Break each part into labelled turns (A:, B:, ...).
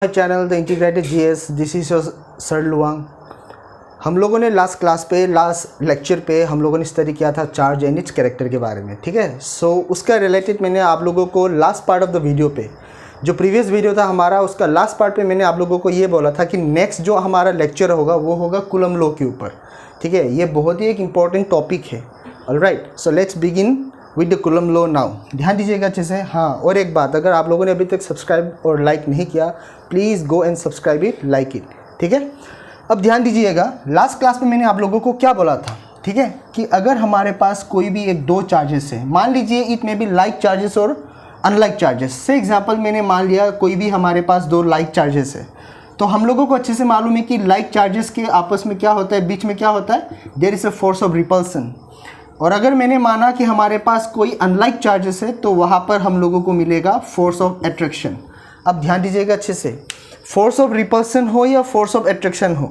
A: Channel the integrated GS, this is your sir Luong. हम लोगों ने लास्ट लेक्चर पे हम लोगों ने स्टडी किया था चार्ज एंड इट्स कैरेक्टर के बारे में, ठीक है। सो उसका रिलेटेड मैंने आप लोगों को last part of the video पे, जो प्रीवियस वीडियो था हमारा, उसका लास्ट पार्ट पे मैंने आप लोगों को ये बोला था कि नेक्स्ट जो हमारा लेक्चर होगा वो होगा कूलम लॉ के ऊपर, ठीक है। ये बहुत ही एक इम्पॉर्टेंट टॉपिक है। Alright, so let's begin with the Coulomb law now. ध्यान दीजिएगा अच्छे से। हाँ, और एक बात, अगर आप लोगों ने अभी तक सब्सक्राइब और लाइक नहीं किया, please go and subscribe it, like it, ठीक है। अब ध्यान दीजिएगा, लास्ट क्लास में मैंने आप लोगों को क्या बोला था, ठीक है, कि अगर हमारे पास कोई भी एक दो चार्जेस है, मान लीजिए इट में भी लाइक चार्जेस और अनलाइक चार्जेस से एग्जाम्पल मैंने मान लिया कोई भी हमारे पास दो लाइक चार्जेस है, तो हम लोगों को अच्छे से मालूम है कि लाइक चार्जेस के आपस में क्या होता है, बीच में क्या होता है, there is a force of repulsion. और अगर मैंने माना कि हमारे पास कोई अनलाइक चार्जेस है तो वहाँ पर हम लोगों को मिलेगा फोर्स ऑफ अट्रैक्शन। अब ध्यान दीजिएगा अच्छे से, फोर्स ऑफ रिपल्सन हो या फोर्स ऑफ अट्रैक्शन हो,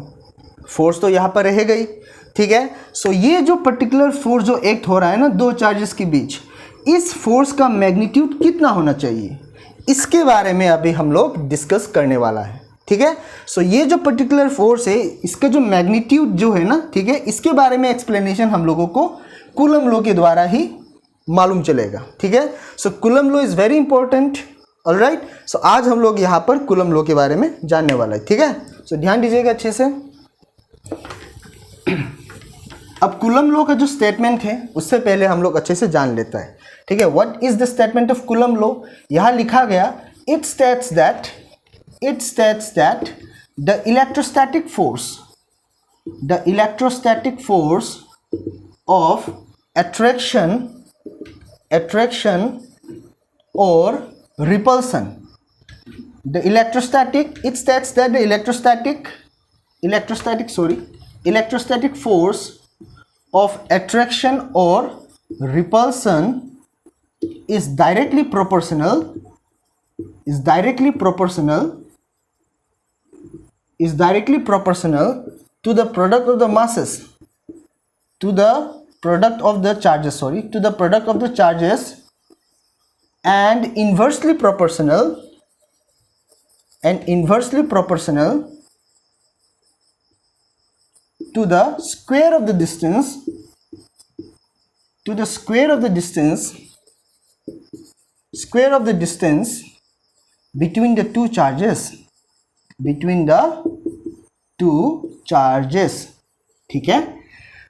A: फोर्स तो यहाँ पर रहेगा ही, ठीक है। सो ये जो पर्टिकुलर फोर्स जो एक्ट हो रहा है ना दो चार्जेस के बीच, इस फोर्स का मैग्नीट्यूड कितना होना चाहिए, इसके बारे में अभी हम लोग डिस्कस करने वाला है, ठीक है। सो ये जो पर्टिकुलर फोर्स है, इसका जो मैग्नीट्यूड जो है ना, ठीक है, इसके बारे में एक्सप्लेनेशन हम लोगों को कूलम लॉ के द्वारा ही मालूम चलेगा, ठीक है। So Coulomb law is very important. Alright, so आज हम लोग यहाँ पर कूलम लॉ के बारे में जानने वाला है, ठीक है। सो ध्यान दीजिएगा अच्छे से। अब कूलम लॉ का जो स्टेटमेंट है उससे पहले हम लोग अच्छे से जान लेता है, ठीक है। What is the statement of Coulomb law? यहाँ लिखा गया, it states that the electrostatic force of attraction or repulsion, the electrostatic force of attraction or repulsion is directly proportional to the product of the masses, to the product of the charges, and inversely proportional to the square of the distance between the two charges, ठीक है।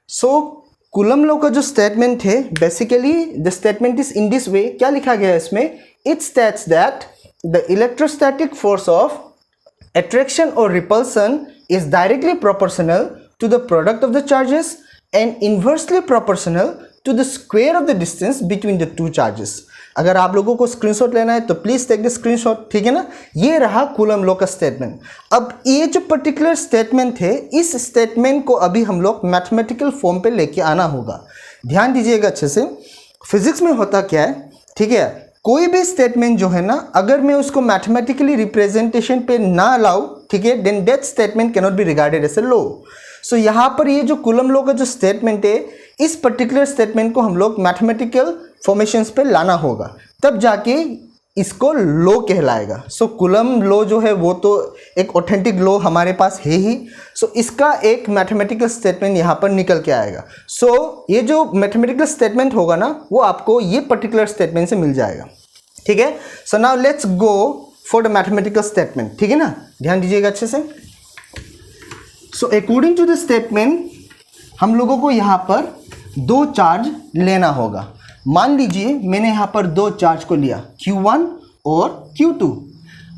A: So Coulomb law का जो statement है, basically the statement is in this way. क्या लिखा गया है इसमें? It states that the electrostatic force of attraction और repulsion is directly proportional to the product of the charges and inversely proportional to the square of the distance between the two charges. अगर आप लोगों को screenshot लेना है तो please take the screenshot, ठीक है ना। ये रहा कूलम लॉ का स्टेटमेंट। अब ये जो पर्टिकुलर स्टेटमेंट है, इस स्टेटमेंट को अभी हम लोग मैथमेटिकल फॉर्म पे लेके आना होगा। ध्यान दीजिएगा अच्छे से। फिजिक्स में होता क्या है, ठीक है, कोई भी स्टेटमेंट जो है ना, अगर मैं उसको मैथमेटिकली रिप्रेजेंटेशन पे ना लाऊं, ठीक है, then that statement cannot be regarded as a law. So यहाँ पर ये जो कूलम लॉ का जो स्टेटमेंट है, इस पर्टिकुलर स्टेटमेंट को हम लोग मैथमेटिकल फॉर्मेशंस पे लाना होगा, तब जाके इसको लॉ कहलाएगा। सो कूलम लॉ जो है वो तो एक ऑथेंटिक लॉ हमारे पास है ही। सो इसका एक मैथमेटिकल स्टेटमेंट यहाँ पर निकल के आएगा। सो ये जो मैथमेटिकल स्टेटमेंट होगा ना, वो आपको ये पर्टिकुलर स्टेटमेंट से मिल जाएगा, ठीक है। So now let's go for the mathematical statement, ठीक है ना। ध्यान दीजिएगा अच्छे से। So according to the statement हम लोगों को यहाँ पर दो चार्ज लेना होगा। मान लीजिए मैंने यहाँ पर दो चार्ज को लिया, Q1 और Q2।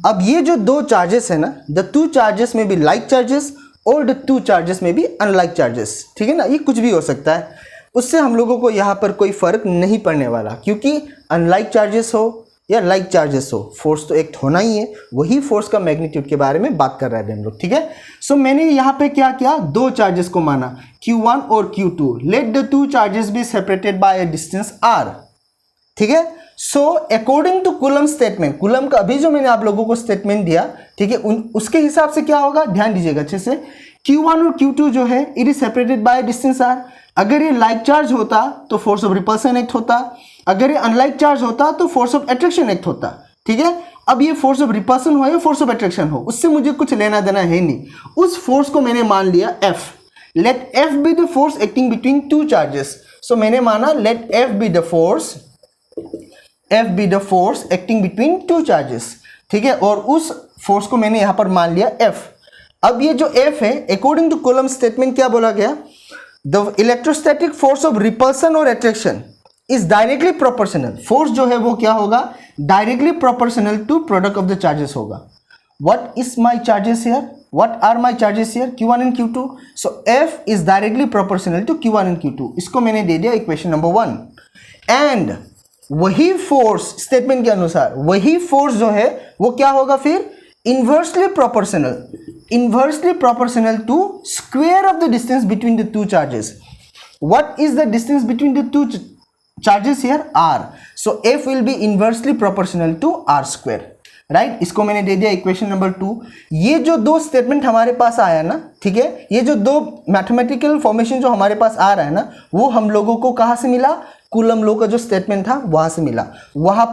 A: अब ये जो दो चार्जेस है ना, द टू चार्जेस में भी लाइक चार्जेस और द टू चार्जेस में भी अनलाइक चार्जेस, ठीक है ना। ये कुछ भी हो सकता है, उससे हम लोगों को यहाँ पर कोई फर्क नहीं पड़ने वाला, क्योंकि अनलाइक चार्जेस हो या लाइक चार्जेस हो, फोर्स तो एक होना ही है। वही फोर्स का मैग्नीट्यूड के बारे में बात कर रहे हैं हम लोग, ठीक है। सो मैंने यहाँ पे क्या किया, दो चार्जेस को माना, Q1 और Q2। Let the two charges be separated by a distance r, ठीक है। सो according to coulomb statement, coulomb का अभी जो मैंने आप लोगों को स्टेटमेंट दिया, ठीक है, उसके हिसाब से क्या होगा, ध्यान दीजिएगा अच्छे से। Q1 और Q2 जो है, it is separated by distance r। अगर ये लाइक चार्ज होता तो फोर्स ऑफ रिपल्सन एक्ट होता, अगर ये अनलाइक चार्ज होता तो फोर्स ऑफ अट्रैक्शन एक्ट होता। ठीक है। अब ये फोर्स ऑफ रिपल्सन हो या फोर्स ऑफ अट्रैक्शन हो, उससे मुझे कुछ लेना देना है नहीं। उस फोर्स को मैंने मान लिया F, let F be the force acting between two charges. So मैंने माना let F be the force acting between two charges, ठीक है। और उस फोर्स को मैंने यहां पर मान लिया F। अब ये जो F है, अकॉर्डिंग टू कूलम्ब स्टेटमेंट क्या बोला गया, the electrostatic force of repulsion और attraction is directly proportional. Force जो है वो क्या होगा, directly proportional to product of the charges होगा। What is my charges here, what are my charges here, Q1 and Q2। So F is directly proportional to Q1 and Q2। इसको मैंने दे दिया इक्वेशन नंबर 1। एंड वही force, statement के अनुसार वही force जो है वो क्या होगा फिर, inversely proportional to square of the distance between the two charges. What is the distance between the two charges here, R। So F will be inversely proportional to R square, right. इसको मैंने दे दिया equation number 2। ये जो दो statement हमारे पास आया ना, ठीक है, ये जो दो मैथमेटिकल फॉर्मेशन जो हमारे पास आ रहा है ना, वो हम लोगों को कहाँ से मिला, कूलम्ब लॉ का जो स्टेटमेंट था वहां से मिला। वहां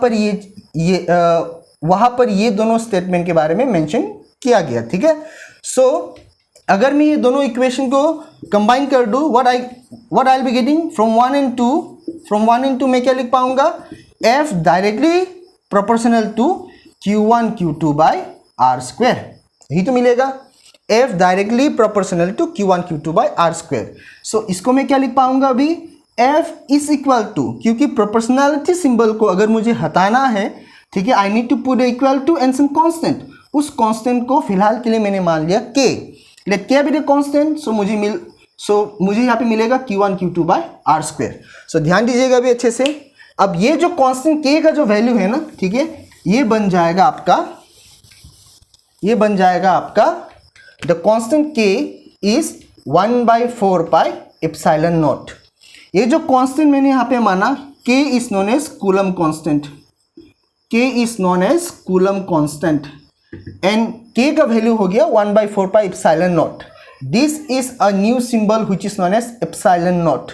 A: पर ये दोनों स्टेटमेंट के बारे में मेंशन किया गया, ठीक है। सो अगर मैं ये दोनों इक्वेशन को कंबाइन कर दूं, what I will be getting from 1 and 2 मैं क्या लिख पाऊंगा, F directly proportional to Q1 Q2 by R square, यही तो मिलेगा। F directly proportional to Q1 Q2 by R square. So इसको मैं क्या लिख पाऊंगा अभी, F इज इक्वल टू, क्योंकि प्रोपोर्शनैलिटी सिंबल को अगर मुझे हटाना है, ठीक है, I need to put equal to and some constant. उस कांस्टेंट को फिलहाल के लिए मैंने मान लिया K। Let K be the constant. So मुझे यहाँ पे मिलेगा Q1 Q2 by R square. सो ध्यान दीजिएगा अभी अच्छे से। अब ये जो कांस्टेंट K का जो वैल्यू है ना, ठीक है, ये बन जाएगा आपका the constant K is 1/4 pi epsilon naught. ये जो कांस्टेंट मैंने यहाँ पे माना, K is known as Coulomb constant, and K का वैल्यू हो गया 1/4 pi epsilon naught. This is a new symbol which is known as epsilon naught,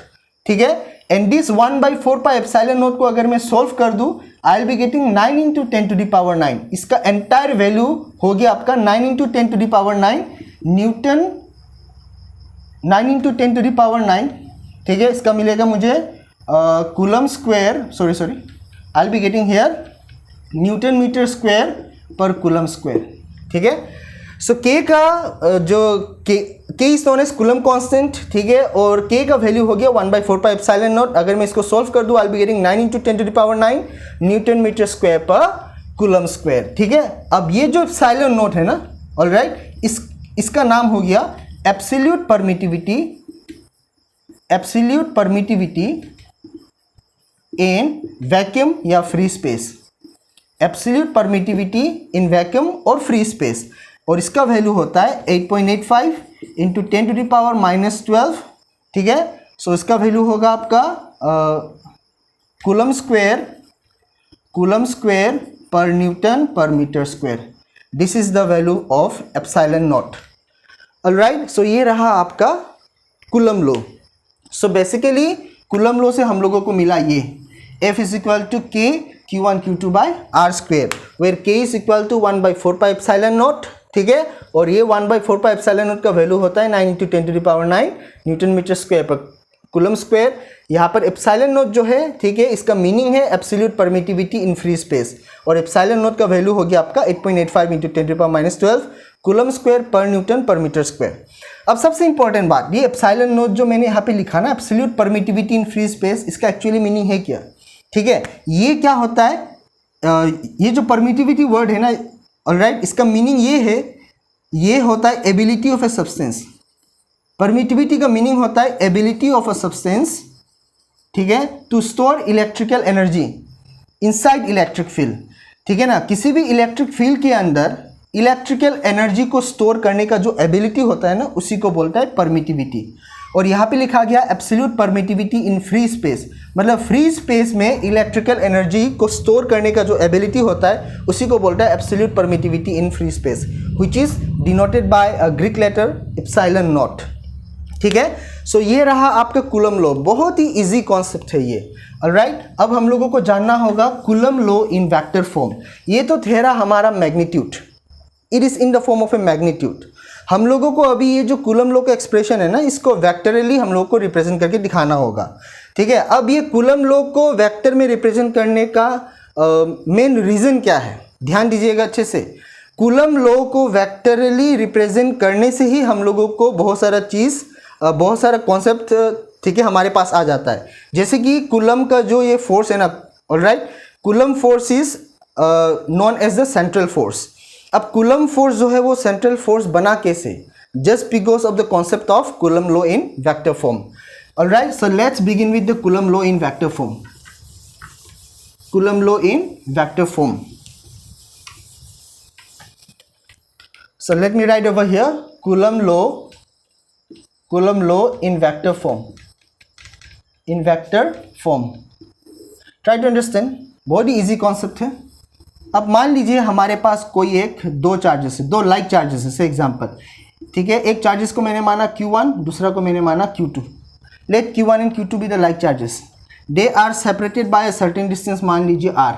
A: ठीक है। एंड दिस 1/4 पाई एप्सिलॉन नॉट को अगर मैं सोल्व कर दूं, आई विल बी गेटिंग 9 × 10⁹। इसका एंटायर वैल्यू हो गया आपका 9 × 10⁹ न्यूटन, 9 × 10⁹, ठीक है। इसका मिलेगा मुझे coulomb square, sorry I will be getting here newton metre square per coulomb square, ठीक है। सो K का जो K is known as Coulomb constant, ठीक है, और K का वैल्यू हो गया 1/4 पाई एप्सिलॉन नॉट। अगर मैं इसको सोल्व कर दूं, I will be getting 9 × 10⁹ newton metre square per coulomb square, ठीक है। अब ये जो एप्सिलॉन नॉट है ना, ऑलराइट, इसका नाम हो गया एब्सोल्यूट परमिटिविटी इन वैक्यूम या free space, absolute permittivity in vacuum और फ्री स्पेस। और इसका वैल्यू होता है 8.85 × 10⁻⁻12, ठीक है। सो इसका वैल्यू होगा आपका कूलम्ब स्क्वायर पर न्यूटन पर metre square. This is the value of epsilon naught, alright. So ये रहा आपका Coulomb law. So basically Coulomb law से हम लोगों को मिला ये F is equal to K Q1 Q2 by R square, where K is equal to 1/4 pi epsilon naught, ठीक है। और ये 1/4 पाई एप्सिलॉन नॉट का वैल्यू होता है 9 × 10⁹ newton metre square per coulomb square. यहाँ पर एप्सिलॉन नॉट जो है, ठीक है, इसका मीनिंग है absolute permittivity in free space, और एप्सिलॉन नॉट का वैल्यू हो गया आपका 8.85 × 10⁻⁻12 कूलम्ब स्क्वायर पर न्यूटन पर मीटर स्क्वायर। अब सबसे इंपॉर्टेंट बात, ये एप्सिलॉन नॉट जो मैंने यहाँ पे लिखा ना, absolute permittivity in free space, इसका एक्चुअली मीनिंग है क्या, ठीक है। ये क्या होता है, ये जो परमिटिविटी वर्ड है ना, ऑलराइट, इसका मीनिंग ये है, ये होता है ability of a substance. Permittivity का मीनिंग होता है एबिलिटी ऑफ अ सब्सटेंस, ठीक है, to store electrical energy inside electric field, ठीक है ना। किसी भी इलेक्ट्रिक फील्ड के अंदर इलेक्ट्रिकल एनर्जी को स्टोर करने का जो एबिलिटी होता है ना, उसी को बोलता है परमिटिविटी। और यहाँ पे लिखा गया absolute permittivity in free space, मतलब फ्री स्पेस में इलेक्ट्रिकल एनर्जी को स्टोर करने का जो एबिलिटी होता है, उसी को बोलता है absolute permittivity in free space, which is denoted by a Greek letter epsilon naught, ठीक है। सो ये रहा आपका कूलम लॉ, बहुत ही इजी कॉन्सेप्ट है ये। ऑलराइट, अब हम लोगों को जानना होगा coulomb law in vector form. ये तो था हमारा magnitude, it is in the form of A magnitude. हम लोगों को अभी ये जो कूलम लॉ का एक्सप्रेशन है ना, इसको वेक्टरली हम लोगों को रिप्रेजेंट करके दिखाना होगा, ठीक है। अब ये कूलम लॉ को वेक्टर में रिप्रेजेंट करने का मेन रीज़न क्या है, ध्यान दीजिएगा अच्छे से। कूलम लॉ को वेक्टरली रिप्रेजेंट करने से ही हम लोगों को बहुत सारा कॉन्सेप्ट, ठीक है, हमारे पास आ जाता है। जैसे कि कूलम का जो ये फोर्स है ना, alright, Coulomb force is known as the central force. अब कूलम फोर्स जो है वो सेंट्रल फोर्स बना कैसे, just because of the concept of Coulomb law in vector form. Alright, so let's begin with the Coulomb law in vector form. Coulomb law in vector form, so let me write over here Coulomb law in vector form, try to understand, बहुत ही easy concept है। अब मान लीजिए हमारे पास कोई दो charges है, दो लाइक चार्जेस है, से एग्जांपल, ठीक है। एक चार्जेस को मैंने माना Q1, दूसरा को मैंने माना Q2। Let Q1 and Q2 be the like charges, they are separated by a certain distance, मान लीजिए R।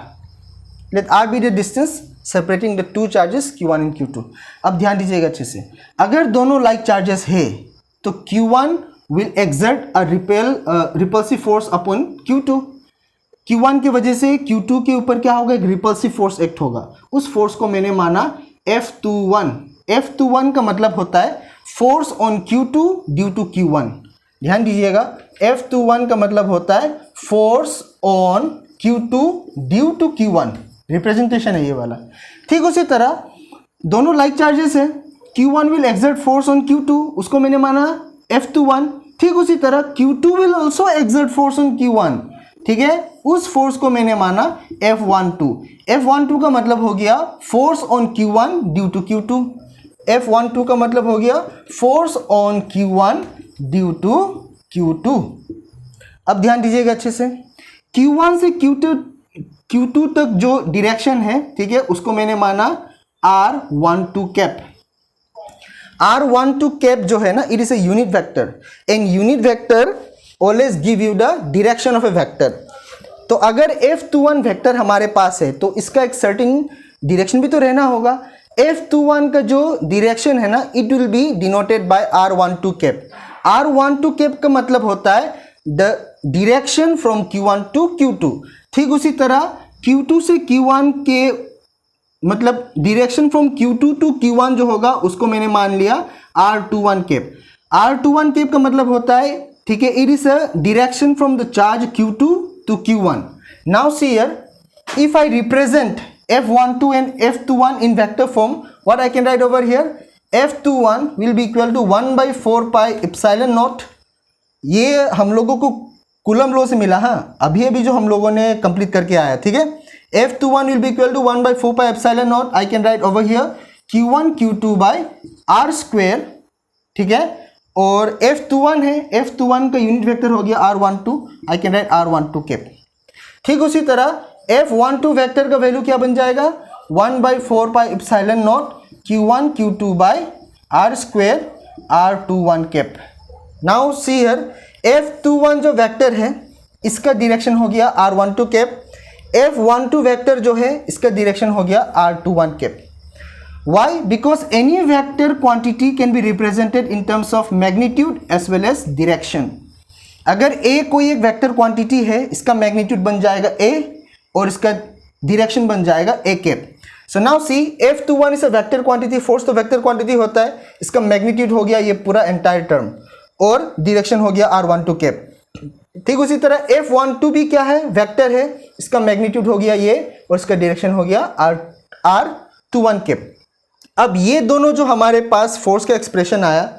A: Let R be the distance separating the two charges Q1 and Q2। अब ध्यान दीजिएगा अच्छे से, अगर दोनों लाइक चार्जेस है तो Q1 will exert a repulsive force upon Q2। Q1 की वजह से Q2 के ऊपर क्या होगा, एक रिपल्सिव फोर्स एक्ट होगा। उस फोर्स को मैंने माना F21। F21 का मतलब होता है force on Q2 due to Q1। ध्यान दीजिएगा, F21 का मतलब होता है force on Q2 due to Q1, representation है ये वाला। ठीक उसी तरह दोनों लाइक चार्जेस है, Q1 will exert force on Q2, उसको मैंने माना F21। ठीक उसी तरह Q2 will also exert force on Q1, ठीक है, उस फोर्स को मैंने माना F12। F12 का मतलब हो गया force on Q1 due to Q2। F12 का मतलब हो गया force on Q1 due to Q2। अब ध्यान दीजिएगा अच्छे से, Q1 से Q2 तक जो डायरेक्शन है, ठीक है, उसको मैंने माना R12 कैप। R12 कैप जो है ना, it is a unit vector and unit vector always give you the direction of A vector. तो अगर F21 वेक्टर हमारे पास है तो इसका एक सर्टेन डायरेक्शन भी तो रहना होगा। F21 का जो डायरेक्शन है ना, it will be denoted by R12 cap. R12 cap का मतलब होता है the direction from Q1 to Q2। ठीक उसी तरह Q2 से Q1 के मतलब direction from Q2 to Q1 जो होगा उसको मैंने मान लिया R21 कैप। R21 कैप का मतलब होता है, ठीक है, it is a direction from the charge Q2 to Q1। Now see here, if I represent F12 and F21 in vector form, what I can write over here, F21 will be equal to 1/4 pi epsilon naught। ये हम लोगों को coulomb law से मिला, हाँ, अभी जो हम लोगों ने कंप्लीट करके आया, ठीक है। F21 will be equal to 1/4 pi epsilon naught। I can write over here Q1 Q2 by R square, ठीक है। और F21 है, F21 का यूनिट वेक्टर हो गया R12, I can write R12 cap. ठीक उसी तरह F12 वेक्टर का वैल्यू क्या बन जाएगा, 1/4 pi epsilon naught Q1 Q2 by R square R21 cap. Now see here, F21 जो वेक्टर है इसका डायरेक्शन हो गया R12 कैप। F12 वेक्टर जो है इसका डायरेक्शन हो गया R21 cap. Why? Because any vector quantity can be represented in terms of magnitude as well as direction। अगर A कोई एक वेक्टर क्वांटिटी है, इसका मैग्नीट्यूड बन जाएगा A और इसका डायरेक्शन बन जाएगा A cap. So now see, F21 is a vector quantity, force तो वेक्टर क्वांटिटी होता है, इसका मैग्नीट्यूड हो गया ये पूरा एंटायर टर्म और डायरेक्शन हो गया R12 कैप। ठीक उसी तरह F12 भी क्या है, वेक्टर है, इसका मैग्नीट्यूड हो गया ये और इसका डायरेक्शन हो गया R21 कैप। अब ये दोनों जो हमारे पास फोर्स का एक्सप्रेशन आया,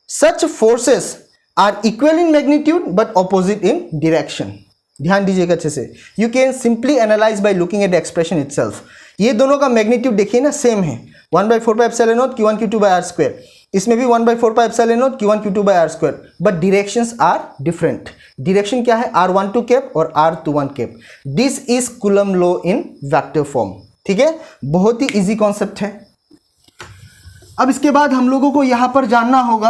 A: such forces are equal in magnitude but opposite in direction. ध्यान दीजिएगा अच्छे से, you can simply analyse by looking at the expression itself. ये दोनों का मैग्नीट्यूड देखिए ना, सेम है, 1/4 pi epsilon naught Q1 Q2 by R square। इसमें भी 1/4 pi epsilon naught Q1 Q2 by R square, but directions are different. Direction क्या है, R12 कैप और R21 cap. This is Coulomb law in vector form. ठीक है, बहुत ही easy concept है। अब इसके बाद हम लोगों को यहाँ पर जानना होगा